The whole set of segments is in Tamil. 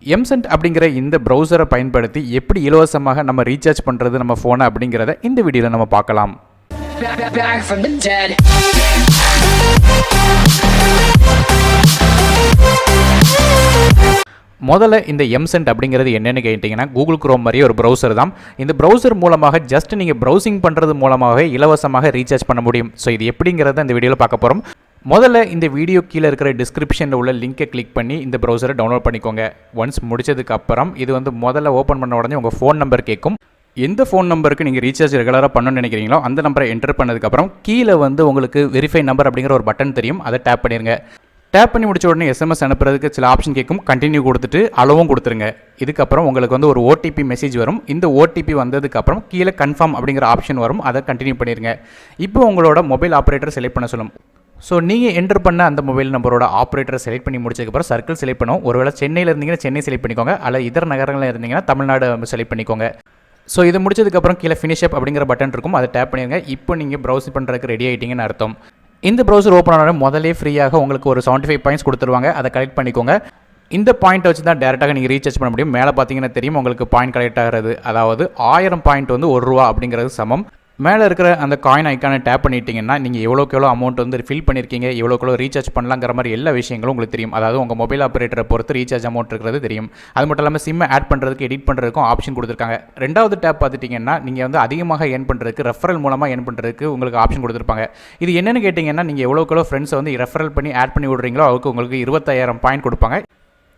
MCent அப்படிங்கிற இந்த ப்ரௌசரை பயன்படுத்தி எப்படி இலவசமாக நம்ம ரீசார்ஜ் பண்ணுறது நம்ம ஃபோனை அப்படிங்கிறத இந்த வீடியோவில் நம்ம பார்க்கலாம். Back from the dead. முதல்ல இந்த MCent அப்படிங்கிறது என்னென்னு கேட்டிங்கன்னா கூகுள் குரோம் மாதிரி ஒரு ப்ரௌசர் தான். இந்த ப்ரௌசர் மூலமாக ஜஸ்ட் நீங்கள் ப்ரௌசிங் பண்ணுறது மூலமாகவே இலவசமாக ரீசார்ஜ் பண்ண முடியும். ஸோ இது எப்படிங்கிறத இந்த வீடியோவில் பார்க்க போகிறோம். முதல்ல இந்த வீடியோ கீழே இருக்கிற டிஸ்கிரிப்ஷனில் உள்ள லிங்கை கிளிக் பண்ணி இந்த ப்ரௌசரை டவுன்லோட் பண்ணிக்கோங்க. ஒன்ஸ் முடிச்சதுக்கு அப்புறம் இது முதல்ல ஓப்பன் பண்ண உடனே உங்கள் ஃபோன் நம்பர் கேட்கும். எந்த ஃபோன் நம்பருக்கு நீங்கள் ரீசார்ஜ் ரெகுலராக பண்ணணும்னு நினைக்கிறீங்களோ அந்த நம்பரை என்டர் பண்ணதுக்கப்புறம் கீழே உங்களுக்கு வெரிஃபை நம்பர் அப்படிங்கிற ஒரு பட்டன் தெரியும். அதை டேப் பண்ணிடுங்க. டேப் பண்ணி முடிச்ச உடனே SMS அனுப்புறதுக்கு சில ஆப்ஷன் கேட்கும். கண்டினியூ கொடுத்துட்டு அளவும் கொடுத்துருங்க. இதுக்கப்புறம் உங்களுக்கு ஒரு OTP மெசேஜ் வரும். இந்த OTP வந்ததுக்கப்புறம் கீழே கன்ஃபார்ம் அப்படிங்கிற ஆப்ஷன் வரும். அதை கண்டினியூ பண்ணிடுங்க. இப்போ உங்களோட மொபைல் ஆப்ரேட்டர் செலக்ட் பண்ண சொல்லும். ஸோ நீங்கள் என்டர் பண்ண அந்த மொபைல் நம்பரோட ஆப்ரேட்டரை செலக்ட் பண்ணி முடிச்சதுக்கப்புறம் சர்க்கிள் செலக்ட் பண்ணும். ஒருவேளை சென்னையில் இருந்தீங்கன்னா சென்னை செலக்ட் பண்ணிக்கோங்க. அல்ல இதர நகரங்களில் இருந்தீங்கன்னா தமிழ்நாடு செலக்ட் பண்ணிக்கோங்க. ஸோ இது முடிச்சதுக்கப்புறம் கீழே ஃபினிஷ் அப் அப்படிங்கிற பட்டன் இருக்கும். அதை டேப் பண்ணிடுங்க. இப்போ நீங்கள் ப்ரௌஸ் பண்ணுறதுக்கு ரெடி ஆகிட்டீங்கன்னு அர்த்தம். இந்த ப்ரௌசர் ஓப்பன் ஆனாலும் முதலே ஃப்ரீயாக உங்களுக்கு ஒரு 75 பாயிண்ட்ஸ் கொடுத்துருவாங்க. அதை கலெக்ட் பண்ணிக்கோங்க. இந்த பாயிண்ட் வச்சு தான் டேரெக்டாக நீங்கள் ரீசார்ஜ் பண்ண முடியும். மேலே பார்த்தீங்கன்னா தெரியும் உங்களுக்கு பாயிண்ட் கலெக்ட் ஆகிறது. அதாவது 1000 பாயிண்ட் ₹1 அப்படிங்கிறது சமம். மேலே இருக்கிற அந்த காயின் ஐக்கானை டேப் பண்ணிட்டீங்கன்னா நீங்கள் எவ்வளோக்கு எவ்வளோ அமௌண்ட் ரீஃபில் பண்ணியிருக்கீங்க, எவ்வளோக்கு எவ்வளோ ரீசார்ஜ் பண்ணலாங்கிற மாதிரி எல்லா விஷயங்களும் உங்களுக்கு தெரியும். அதாவது உங்கள் மொபைல் ஆப்ரேட்டரை பொறுத்து ரீசார்ஜ் அமௌண்ட் இருக்கிறது தெரியும். அது மட்டும் இல்லாமல் சிம்மை ஆட் பண்ணுறதுக்கு எடிட் பண்ணுறதுக்கும் ஆப்ஷன் கொடுத்துருக்காங்க. ரெண்டாவது டேப் பார்த்துட்டிங்கன்னா நீங்கள் அதிகமாக ஏர்ன் பண்ணுறதுக்கு ரெஃபரல் மூலமாக ஏர்ன் பண்ணுறதுக்கு உங்களுக்கு ஆப்ஷன் கொடுத்துருப்பாங்க. இது என்னென்னு கேட்டிங்கன்னா நீங்கள் எவ்வளோக்கு எவ்வளோ ஃப்ரெண்ட்ஸை ரெஃபரல் பண்ணி ஆட் பண்ணி விடுறீங்களோ அதுக்கு உங்களுக்கு 25,000 பாயிண்ட் கொடுப்பாங்க.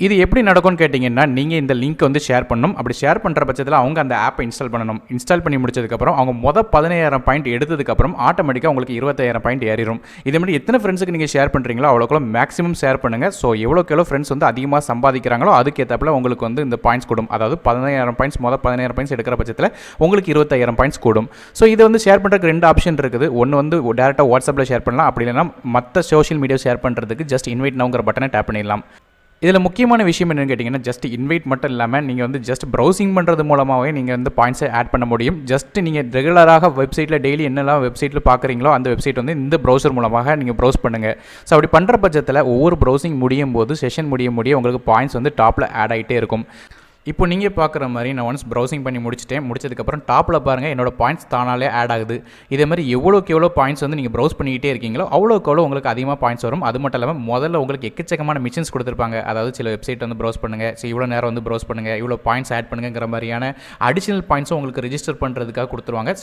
இது எப்படி நடக்கும்னு கேட்டிங்கன்னா நீங்கள் இந்த லிங்க் ஷேர் பண்ணணும். அப்படி ஷேர் பண்ணுற பட்சத்தில் அவங்க அந்த ஆப்பை இன்ஸ்டால் பண்ணணும். இன்ஸ்டால் பண்ணி முடிச்சதுக்கப்புறம் அவங்க 15,000 பாயிண்ட் எடுத்ததுக்கப்புறம் ஆட்டோமேட்டிக்காக உங்களுக்கு 25,000 பாயிண்ட் ஏறிடும். இதே மாதிரி எத்தனை ஃப்ரெண்ட்ஸுக்கு நீங்கள் ஷேர் பண்ணுறீங்களோ அவ்வளோக்குள்ள மேக்ஸிமம் ஷேர் பண்ணுங்கள். ஸோ எவ்வளோக்கு எவ்வளோ ஃப்ரெண்ட்ஸ் அதிகமாக சம்பாதிக்கிறாங்களோ அதுக்கேற்றப்பில் உங்களுக்கு இந்த பாயிண்ட்ஸ் கூடும். அதாவது 15,000 பாயிண்ட்ஸ் 15,000 பாயிண்ட்ஸ் எடுக்கிற பட்சத்தில் உங்களுக்கு 25,000 பாயிண்ட்ஸ் கூடும். ஸோ இதை ஷேர் பண்ணுறதுக்கு 2 ஆப்ஷன் இருக்குது. ஒன்று டேரெக்டாக வாட்ஸ்அப்பில் ஷேர் பண்ணலாம். அப்படி இல்லைனா மற்ற சோஷியல் மீடியா ஷேர் பண்ணுறதுக்கு ஜஸ்ட் இன்வைட் நவுங்கிற பட்டனை டேப் பண்ணிடலாம். இதில் முக்கியமான விஷயம் என்னென்னு கேட்டிங்கன்னா ஜஸ்ட் இன்வைட் மட்டும் இல்லாமல் நீங்கள் ஜஸ்ட் ப்ரௌசிங் பண்ணுறது மூலமாகவே நீங்கள் பாயிண்ட்ஸை ஆட் பண்ண முடியும். ஜஸ்ட் நீங்கள் ரெகுலராக வெப்சைட்டில் டெய்லி என்னெல்லாம் வெப்சைட்டில் பார்க்குறீங்களோ அந்த வெப்சைட் இந்த ப்ரௌசர் மூலமாக நீங்கள் ப்ரௌஸ் பண்ணுங்கள். ஸோ அப்படி பண்ணுற பட்சத்தில் ஒவ்வொரு ப்ரௌசிங் முடியும் போது செஷன் முடிய உங்களுக்கு பாயிண்ட்ஸ் டாப்பில் ஆட் ஆகிட்டே இருக்கும். இப்போ நீங்கள் பார்க்குற மாதிரி நான் ஒன்ஸ் ப்ரௌசிங் பண்ணி முடிச்சதுக்கப்புறம் டாப்பில் பாருங்கள் என்னோட பாயிண்ட்ஸ் தானாலே ஆட் ஆகுது. இதே மாதிரி எவ்வளோக்கு எவ்வளோ பாயிண்ட்ஸ் நீங்கள் ப்ரௌஸ் பண்ணிக்கிட்டே இருக்கீங்களோ அவ்வளோக்கு எவ்வளோ உங்களுக்கு அதிகமாக பாயிண்ட்ஸ் வரும். அது மட்டும் இல்லாமல் முதல்ல உங்களுக்கு எக்கச்சக்கமான மிஷன்ஸ் கொடுத்துருப்பாங்க. அதாவது சில வெப்சைட் ப்ரௌஸ் பண்ணுங்கள், ஸோ இவ்வளோ நேரம் ப்ரௌஸ் பண்ணுங்கள், இவ்வளோ பாயிண்ட்ஸ் ஆட் பண்ணுங்கிற மாதிரியான அடிஷனல் பாயிண்ட்ஸும் உங்களுக்கு ரெஜிஸ்டர் பண்ணுறதுக்காக கொடுத்துருவாங்க.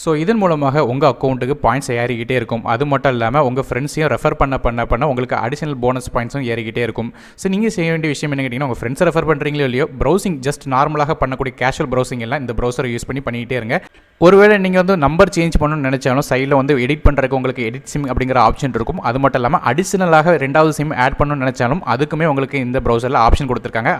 ஸோ இதன் மூலமாக உங்கள் அக்கௌண்ட்டுக்கு பாயிண்ட்ஸ் ஏறிக்கிட்டே இருக்கும். அது மட்டும் இல்லாமல் உங்கள் ஃப்ரெண்ட்ஸையும் ரெஃபர் பண்ண உங்களுக்கு அடிஷனல் போனஸ் பாயிண்ட்ஸும் ஏறிக்கிட்டே இருக்கும். ஸோ நீங்கள் செய்ய வேண்டிய விஷயம் என்ன கேட்டிங்கன்னா உங்கள் ஃப்ரெண்ட்ஸை ரெஃபர் பண்ணுறீங்களோ இல்லையோ ப்ரௌசிங் ஜஸ்ட் நார்மலாக பண்ணக்கூடிய கேஷுவல் ப்ரௌசிங் எல்லாம் இந்த ப்ரௌசரை யூஸ் பண்ணிக்கிட்டே இருங்க. ஒருவேளை நீங்கள் நம்பர் சேஞ்ச் பண்ணணும்னு நினச்சாலும் சைடில் எடிட் பண்ணுறதுக்கு உங்களுக்கு எடிட் சிம் அப்படிங்கிற ஆப்ஷன் இருக்கும். அது மட்டும் இல்லாமல் அடிஷனலாக 2வது சிம் ஆட் பண்ணணும்னு நினச்சாலும் அதுக்குமே உங்களுக்கு இந்த ப்ரௌசரில் ஆப்ஷன் கொடுத்துருக்காங்க.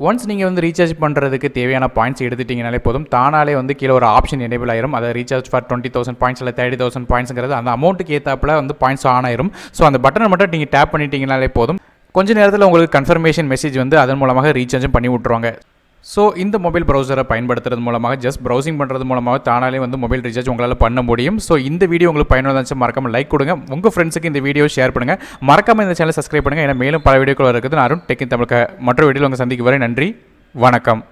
ஒன்ஸ் நீங்கள் ரீசார்ஜ் பண்ணுறதுக்கு தேவையான பாயிண்ட்ஸ் எடுத்துட்டிங்கனாலே போதும், தானாலே கீழே ஒரு ஆப்ஷன் எனேபிள் ஆயிரும். அதை ரீசார்ஜ் ஃபார் 20,000 பாயிண்ட்ஸ் இல்லை 30,000 பாயிண்ட்ஸுங்கிறது அந்த அமௌண்ட்டுக்கு ஏற்றாப்பில் பாயிண்ட்ஸ் ஆன் ஆயிரும். ஸோ அந்த பட்டனை மட்டும் நீங்கள் டேப் பண்ணிட்டீங்கனாலே போதும், கொஞ்சம் நேரத்தில் உங்களுக்கு கன்ஃபர்மேஷன் மெசேஜ் அதன் மூலமாக ரீசார்ஜும் பண்ணி விட்ருவாங்க. ஸோ இந்த மொபைல் ப்ரௌசரை பயன்படுத்துறது மூலமாக ஜஸ்ட் ப்ரௌசிங் பண்ணுறது மூலமாக தானாலே மொபைல் ரீசார்ஜ் உங்களால் பண்ண முடியும். ஸோ இந்த வீடியோ உங்களுக்கு பயனுள்ளதாக இருந்துச்சு மறக்காமல் லைக் கொடுங்க. உங்கள் ஃப்ரெண்ட்ஸுக்கு இந்த வீடியோ ஷேர் பண்ணுங்கள். மறக்காமல் இந்த சேனல் சப்ஸ்கிரைப் பண்ணுங்கள். ஏன்னா மேலும் பல வீடியோக்கள் இருக்குது. நான் டெக் இன் தமிழுக்கு மற்ற வீடியோவில் உங்கள் சந்திக்கு வரை நன்றி, வணக்கம்.